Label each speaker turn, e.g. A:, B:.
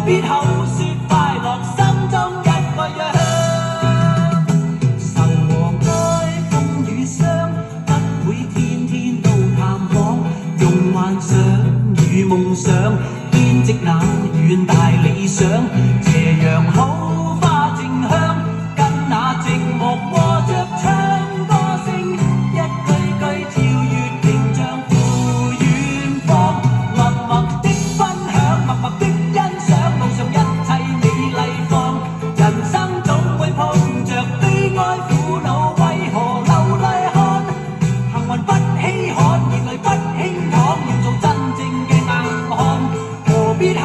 A: 必口說快樂心中一個樣。愁和哀風雨霜，不會天天都探訪，用幻想與夢想編織那遠大理想。斜陽好花正香，跟那寂寞和着唱歌聲，一句句跳躍屏障赴遠方。默默的分享，默默的欣賞，路上一切美麗放。人生總會碰着悲哀苦惱，為何流淚看？幸運不稀罕，熱淚不輕淌，要做真正嘅硬漢，何必口